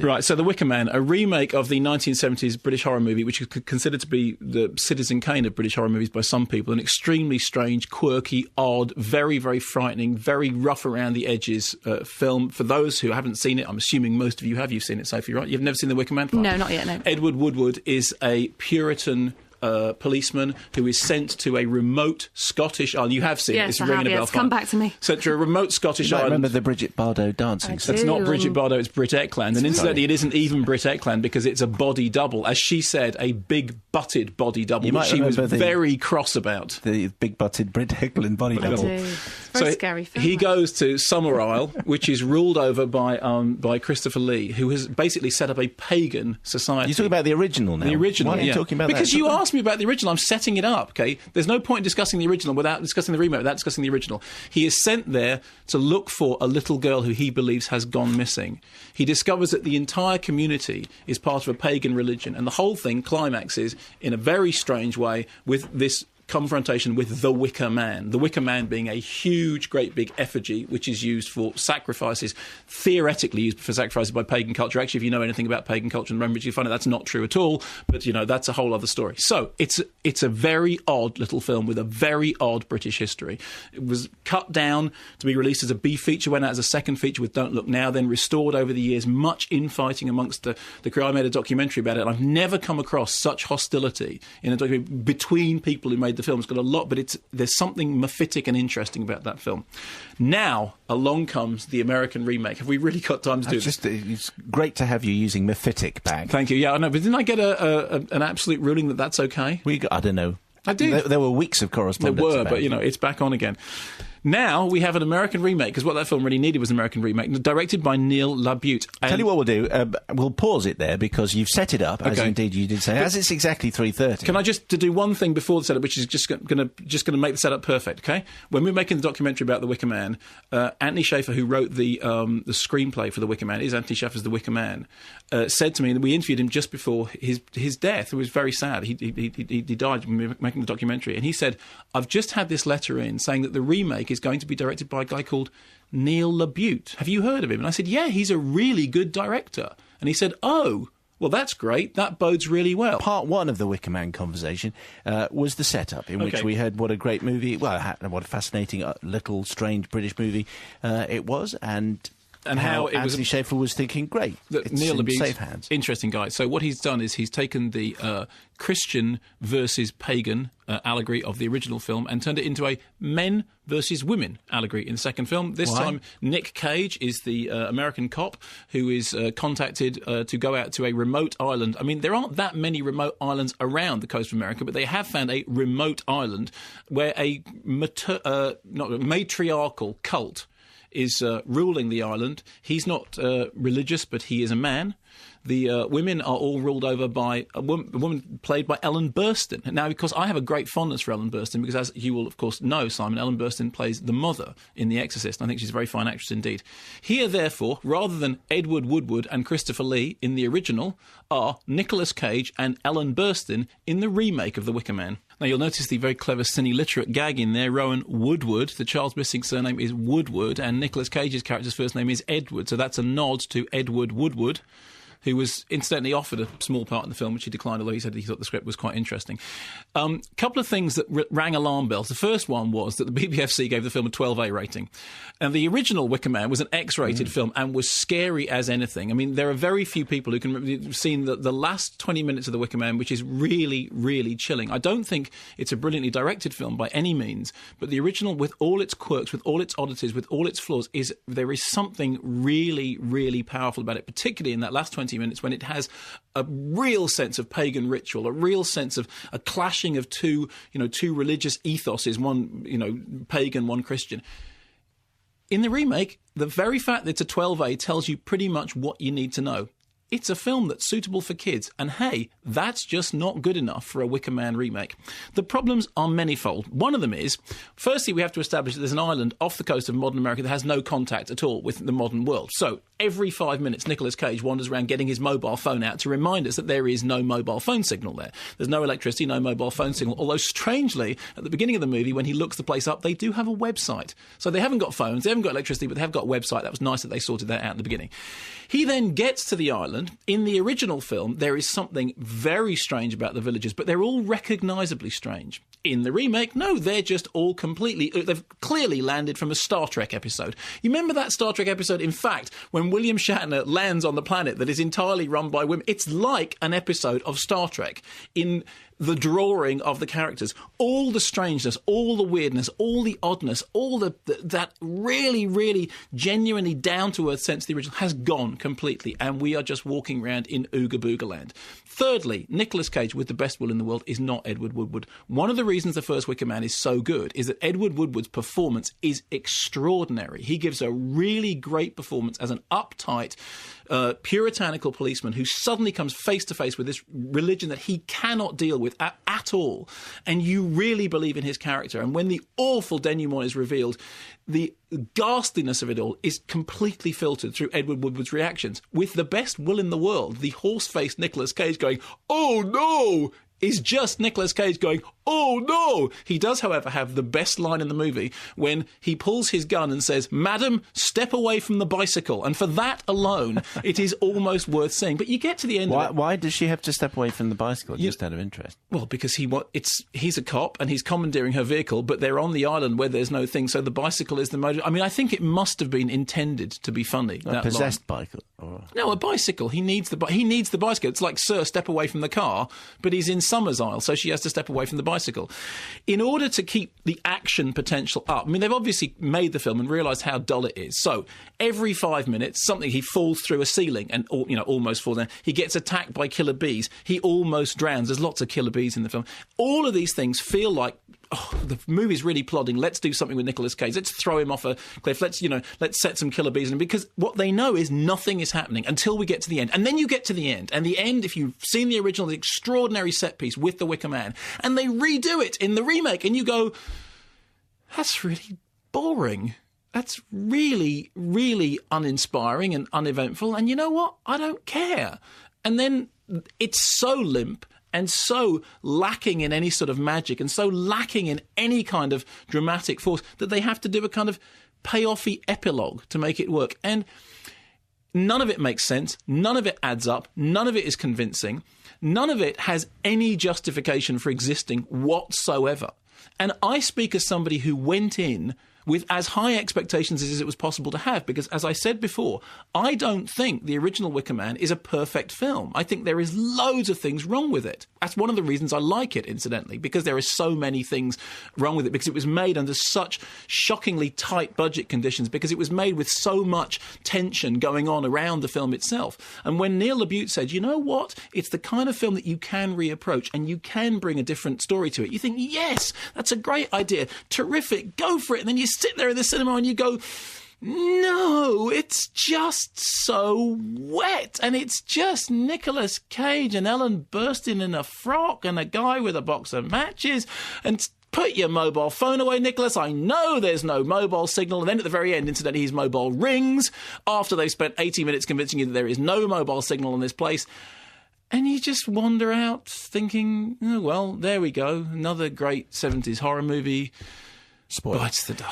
Right, so The Wicker Man, a remake of the 1970s British horror movie, which is considered to be the Citizen Kane of British horror movies by some people. An extremely strange, quirky, odd, very, very frightening, very rough around the edges film. For those who haven't seen it, I'm assuming most of you have. You've seen it, Sophie, right? You've never seen The Wicker Man? No, not yet, no. Edward Woodward is a Puritan policeman who is sent to a remote Scottish island. You have seen it. It's ringing a bell. Come back to me. Sent to a remote Scottish island. Remember the Bridget Bardot dancing? It's not Bridget Bardot, it's Britt Ekland. And incidentally, it isn't even Britt Ekland because it's a body double. As she said, a big-butted body double, which she was very cross about. The big-butted Britt Ekland body double. Very scary film. He goes to Summer Isle, which is ruled over by Christopher Lee, who has basically set up a pagan society. You're talking about the original now? The original, Why are you talking about because that? you asked me about the original. I'm setting it up, OK? There's no point in discussing the original without discussing the remake, without discussing the original. He is sent there to look for a little girl who he believes has gone missing. He discovers that the entire community is part of a pagan religion, and the whole thing climaxes in a very strange way with this confrontation with the Wicker Man. The Wicker Man being a huge, great big effigy which is used for sacrifices, theoretically used for sacrifices by pagan culture. Actually, if you know anything about pagan culture and Roman, you find out that's not true at all, but, you know, that's a whole other story. So, it's a very odd little film with a very odd British history. It was cut down to be released as a B feature, went out as a second feature with Don't Look Now, then restored over the years, much infighting amongst the crew. I made a documentary about it, and I've never come across such hostility in a documentary between people who made the film. It's got a lot, but there's something mephitic and interesting about that film. Now, along comes the American remake. Have we really got time to do this? It's great to have you using mephitic back. Thank you. Yeah, I know, but didn't I get an absolute ruling that that's okay? I don't know. I did. There were weeks of correspondence. There were, but, you know, it's back on again. Now we have an American remake, because what that film really needed was an American remake, directed by Neil LaBute. Tell you what we'll do. We'll pause it there because you've set it up, as indeed you did say, as it's exactly 3:30. Can I just do one thing before the setup, which is just going to make the setup perfect, okay? When we're making the documentary about The Wicker Man, Anthony Shaffer, who wrote the screenplay for The Wicker Man, is Anthony Shaffer's The Wicker Man, said to me, and we interviewed him just before his death. It was very sad. He died when we were making the documentary, and he said, I've just had this letter in saying that the remake is going to be directed by a guy called Neil LaBute. Have you heard of him? And I said, yeah, he's a really good director. And he said, oh, well, that's great. That bodes really well. Part one of the Wicker Man conversation was the setup, in which we heard what a great movie, what a fascinating, little, strange British movie it was, and how Anthony Shaffer was thinking, great, it's Neil in LaBute, safe hands. Interesting guy. So what he's done is he's taken the Christian versus pagan allegory of the original film and turned it into a men versus women allegory in the second film. This time, Nick Cage is the American cop who is contacted to go out to a remote island. I mean, there aren't that many remote islands around the coast of America, but they have found a remote island where a matriarchal cult is ruling the island. He's not religious, but he is a man. The women are all ruled over by a woman played by Ellen Burstyn. Now, because I have a great fondness for Ellen Burstyn, because as you will, of course, know, Simon, Ellen Burstyn plays the mother in The Exorcist. I think she's a very fine actress indeed. Here, therefore, rather than Edward Woodward and Christopher Lee in the original, are Nicolas Cage and Ellen Burstyn in the remake of The Wicker Man. Now, you'll notice the very clever cine-literate gag in there. Rowan Woodward, the child's missing surname is Woodward, and Nicolas Cage's character's first name is Edward. So that's a nod to Edward Woodward, who was incidentally offered a small part in the film, which he declined, although he said he thought the script was quite interesting. Couple of things that rang alarm bells. The first one was that the BBFC gave the film a 12A rating. And the original Wicker Man was an X-rated film and was scary as anything. I mean, there are very few people who can have seen the last 20 minutes of the Wicker Man, which is really, really chilling. I don't think it's a brilliantly directed film by any means, but the original, with all its quirks, with all its oddities, with all its flaws, there is something really, really powerful about it, particularly in that last 20 minutes when it has a real sense of pagan ritual, a real sense of a clashing of two religious ethoses, one, pagan, one Christian. In the remake, the very fact that it's a 12A tells you pretty much what you need to know. It's a film that's suitable for kids, and hey, that's just not good enough for a Wicker Man remake. The problems are manifold. One of them is, firstly, we have to establish that there's an island off the coast of modern America that has no contact at all with the modern world. So every 5 minutes, Nicolas Cage wanders around getting his mobile phone out to remind us that there is no mobile phone signal there. There's no electricity, no mobile phone signal, although strangely, at the beginning of the movie, when he looks the place up, they do have a website. So they haven't got phones, they haven't got electricity, but they have got a website. That was nice that they sorted that out at the beginning. He then gets to the island. In the original film, there is something very strange about the villagers, but they're all recognisably strange. In the remake, no, they're just all completely... They've clearly landed from a Star Trek episode. You remember that Star Trek episode, in fact, when William Shatner lands on the planet that is entirely run by women? It's like an episode of Star Trek in the drawing of the characters. All the strangeness, all the weirdness, all the oddness, all that really, really genuinely down-to-earth sense of the original has gone completely, and we are just walking around in Ooga Booga land. Thirdly, Nicolas Cage, with the best will in the world, is not Edward Woodward. One of the reasons the first Wicker Man is so good is that Edward Woodward's performance is extraordinary. He gives a really great performance as an uptight, puritanical policeman who suddenly comes face to face with this religion that he cannot deal with at all. And you really believe in his character. And when the awful denouement is revealed, the ghastliness of it all is completely filtered through Edward Woodward's reactions. With the best will in the world, the horse-faced Nicolas Cage going, "Oh no!" is just Nicolas Cage going, "Oh no!" He does, however, have the best line in the movie when he pulls his gun and says, "Madam, step away from the bicycle." And for that alone, it is almost worth seeing. But you get to the end of it. Why does she have to step away from the bicycle, just out of interest? Well, because he's a cop and he's commandeering her vehicle, but they're on the island where there's no thing, so the bicycle is the motor. I mean, I think it must have been intended to be funny. A possessed bicycle? Or... No, a bicycle. He needs the bicycle. It's like, "Sir, step away from the car," but he's in Summer's Isle, so she has to step away from the bicycle. In order to keep the action potential up, I mean, they've obviously made the film and realised how dull it is. So every 5 minutes, he falls through a ceiling and almost falls down. He gets attacked by killer bees. He almost drowns. There's lots of killer bees in the film. All of these things feel like, the movie's really plodding. Let's do something with Nicolas Cage. Let's throw him off a cliff. Let's set some killer bees in him. Because what they know is nothing is happening until we get to the end. And then you get to the end. And the end, if you've seen the original, the extraordinary set piece with the Wicker Man. And they redo it in the remake. And you go, that's really boring. That's really, really uninspiring and uneventful. And you know what? I don't care. And then it's so limp and so lacking in any sort of magic and so lacking in any kind of dramatic force that they have to do a kind of payoffy epilogue to make it work. And none of it makes sense. None of it adds up. None of it is convincing. None of it has any justification for existing whatsoever. And I speak as somebody who went in with as high expectations as it was possible to have, because, as I said before, I don't think the original Wicker Man is a perfect film. I think there is loads of things wrong with it. That's one of the reasons I like it, incidentally, because there are so many things wrong with it, because it was made under such shockingly tight budget conditions, because it was made with so much tension going on around the film itself. And when Neil LaBute said, you know what, it's the kind of film that you can reapproach and you can bring a different story to it, you think, yes, that's a great idea, terrific, go for it. And then you sit there in the cinema and you go, no, it's just so wet. And it's just Nicolas Cage and Ellen Burstyn in a frock and a guy with a box of matches. And put your mobile phone away, Nicholas. I know there's no mobile signal. And then at the very end, incidentally, his mobile rings after they've spent 80 minutes convincing you that there is no mobile signal in this place. And you just wander out thinking, oh, well, there we go. Another great 70s horror movie. Spoiled. Bites the dust.